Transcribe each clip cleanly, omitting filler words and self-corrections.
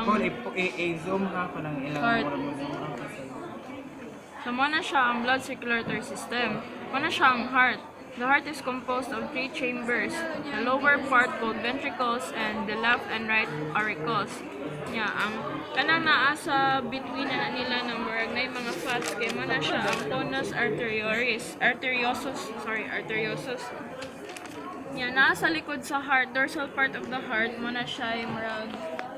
Paul, i-zoom ha ko ng ilang Heart. oras mo zoom ha kasi. So, muna siya ang blood circulatory system. Muna siya ang heart. The heart is composed of 3 chambers. The lower part called ventricles and the left and right auricles. Yeah, ang kanang naa sa between na nila ng murag na mga fats kay muna siya ang tonus arteriosus. Yeah, naa sa likod sa heart, dorsal part of the heart, muna siya ay murag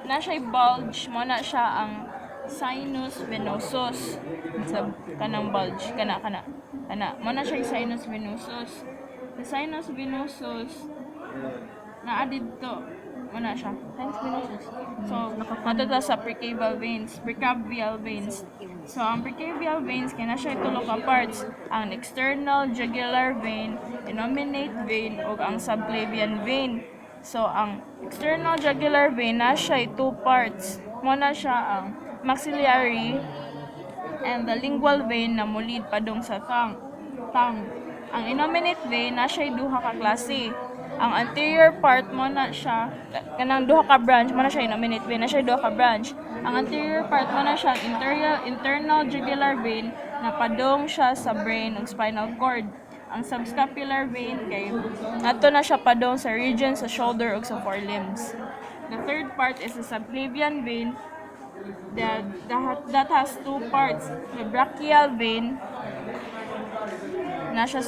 na siya bulge, muna siya ang sinus venosus. Sa kanang bulge, kana muna siya yung sinus venosus. The sinus venosus naa didto muna siya sinus venosus. So nakapatata sa precavial veins. So ang precavial veins kaya siya tulo ka parts, ang external jugular vein, innominate vein ug ang subclavian vein. So ang external jugular vein na siya 2 parts, muna siya ang maxillary and the lingual vein na mulid padung sa tongue. Ang innominate vein na siya duha ka klase. Ang anterior part mo na siya kanang duha ka branch mo na siya innominate vein na siya duha ka branch. Ang anterior part mo na siya internal jugular vein na padung siya sa brain ug spinal cord. Ang subscapular vein kay ato na siya padung sa region sa shoulder ug sa forelimbs. The third part is the subclavian vein that has 2 parts. The brachial vein nasa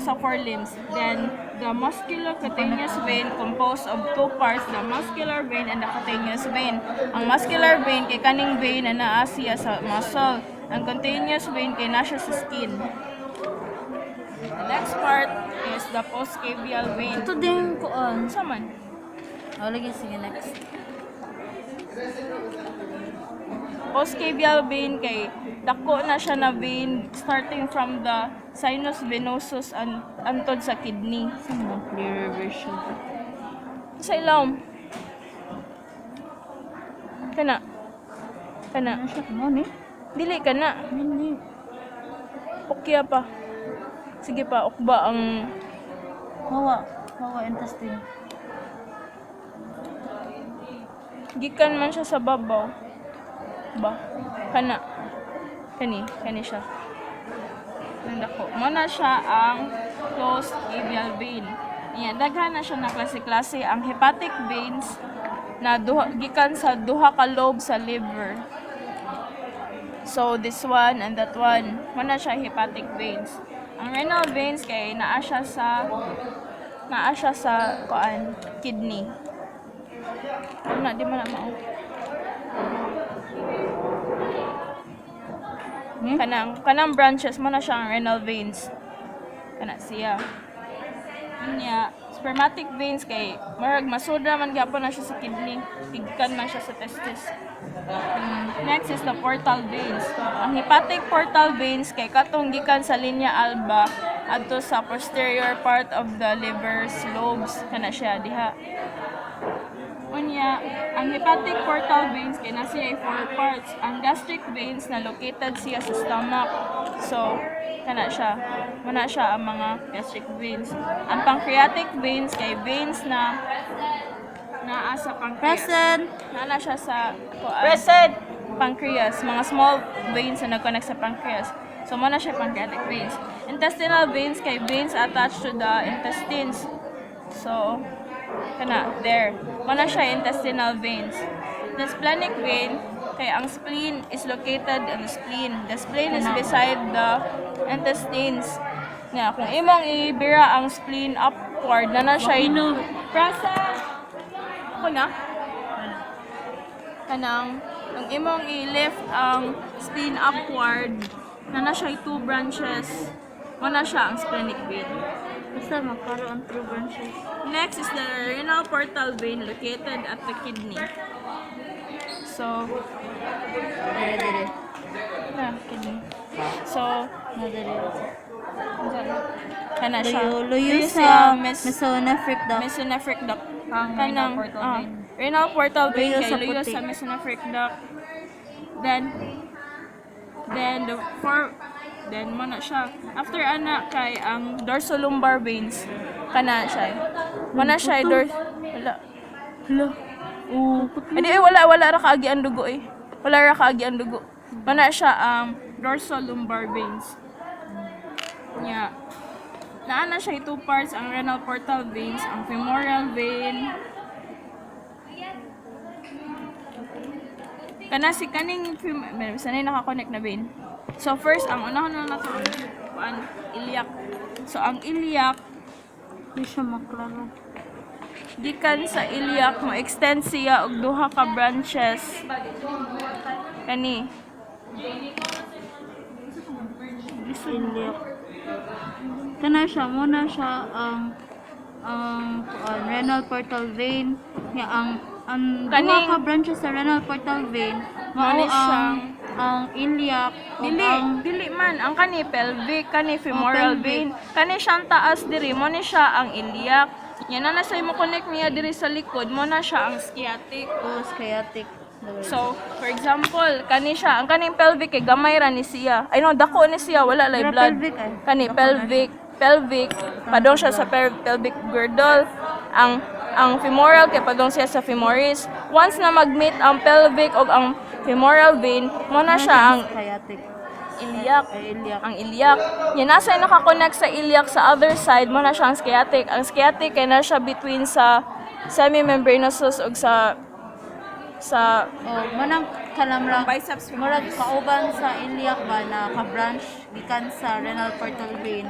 sa forelimbs. Then the musculocutaneous vein composed of 2 parts, the muscular vein and the cutaneous vein. Ang muscular vein kay kaning vein na naa siya sa muscle. Ang cutaneous vein kay nasa sa skin. The next part is the postcavial vein. Ito din kuan. Sa man? Lagi sige next. Postcavial vein kay dako na siya na vein starting from the sinus venosus antod sa kidney. Sino clearer version? Sa ilawom. Kana. Ano siya mo ni? Dili kana. Hindi. Ukya pa. Sige pa, ukba ang Hawa intestine. gikan man siya sa babaw. Ba? Kana. Kani siya. Nandako. Muna siya ang closed cavial vein. Yan, daghan na siya na klase-klase. Ang hepatic veins na gikan sa duha ka lobe sa liver. So, this one and that one. Muna siya hepatic veins. Ang renal veins kay naa siya sa kidney. Di man na mao. Kanang branches mo na siya ang renal veins. Kana siya. Nya, spermatic veins kay marag masudra man gyapon na siya sa kidney. Tigkan man siya sa testis. Next is the portal veins. Ang hepatic portal veins kay katong gikan sa linya alba adto sa posterior part of the liver's lobes kana siya diha. Unya, ang hepatic portal veins kay nasa 4 parts. Ang gastric veins na located siya sa stomach. So, kana siya. Muna siya ang mga gastric veins. Ang pancreatic veins kay veins na naa sa pancreas. Naa siya sa pancreas. Mga small veins na nag-connect sa pancreas. So, muna siya pancreatic veins. Intestinal veins kay veins attached to the intestines. So, kana there mana siya intestinal veins. The splenic vein kay ang spleen is located in the spleen. The spleen is beside the intestines. Nga kung imong ibira ang spleen upward na siya prasa kuna kanang kung imong i-lift ang spleen upward na siya 2 branches. Mana siya ang splenic vein. Basta magkaroon 2 branches. Next is the renal portal vein located at the kidney. So, Dire. kidney. So, kana siya. Luyo siya sa mesonephric duct. mesonephric duct. Ang renal portal vein. Renal portal vein Luyo kay sa luyo puti. sa mesonephric duct. Then mo na siya. After ana kay ang dorsolumbar veins kana siya. Mo na siya wala. Edi wala ra kaagi ang dugo eh. Wala ra kaagi ang dugo. Mana siya ang dorsal lumbar veins. Nya. Naana siya 2 parts, ang renal portal veins, ang femoral vein. Kana si kaning sanay naka-connect na vein. So first, ang unahon na nato ang iliac. So ang iliac, Hindi siya maklaro. gikan sa iliac mo extend siya og duha ka branches. Kani. Iliac. Kana siya, muna siya ang renal portal vein. Ya, ang Kaning- duha ka branches sa renal portal vein, mao Mao ni siyang- ang iliac ug ang Dili man ang kani pelvic, kani femoral pelvic. vein, kani siyang taas diri mo ni siya ang iliac. Yan na sa mo connect niya diri sa likod mo na siya ang sciatic. sciatic. So, for example, kani siya, ang kaning pelvic kay gamay ra ni siya. Ay no, dako ni siya, wala lay Pero blood. pelvic ay. Kani pelvic, padong siya sa pelvic girdle. Ang femoral kay padong siya sa femoris. Once na mag-meet ang pelvic o ang femoral vein, mo na siya ang sciatic. iliac. Iliac. Ang iliac. Yan nasa nakakonect sa iliac sa other side mo na siya ang sciatic. Ang sciatic kay na siya between sa semimembranosus ug sa Manang kanamrang biceps murag kauban sa iliac ba na ka-branch gikan sa renal portal vein.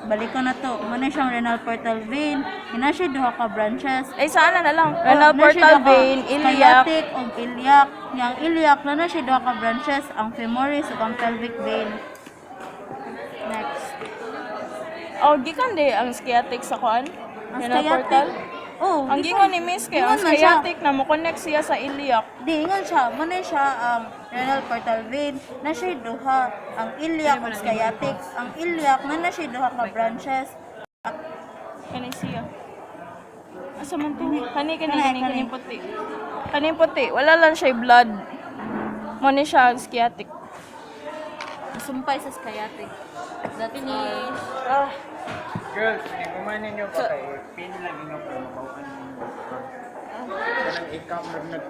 Balik ko na to. Muna siyang renal portal vein. Ina siya duha ka branches. ay sana na lang. Renal Na siya portal duha ka vein, iliac. sciatic ug iliac. Yang iliac na siya duha ka branches, ang femoris ug ang pelvic vein. Next. Oh, gikan di ang sciatic sa kuan. Ang Renal sciatic. portal. Oh, Ang gingon ni Miss kay ang Gingon man siya. sciatic na mo connect siya sa iliac. Di, ingon siya. Muna siya ang renal portal vein. Na siya duha. Ang iliac ug sciatic. Ang iliac na siya duha ka branches. Kani siya. Asa man to? Kani Kani. puti. Kani puti, wala lang siya blood. Mo ni siya ang sciatic. Sumpay sa sciatic. Dati ni... Girls, hindi kumanin nyo pa kayo. Pin lang inyo po. Mabawaan nyo. Kanang ikaw, nag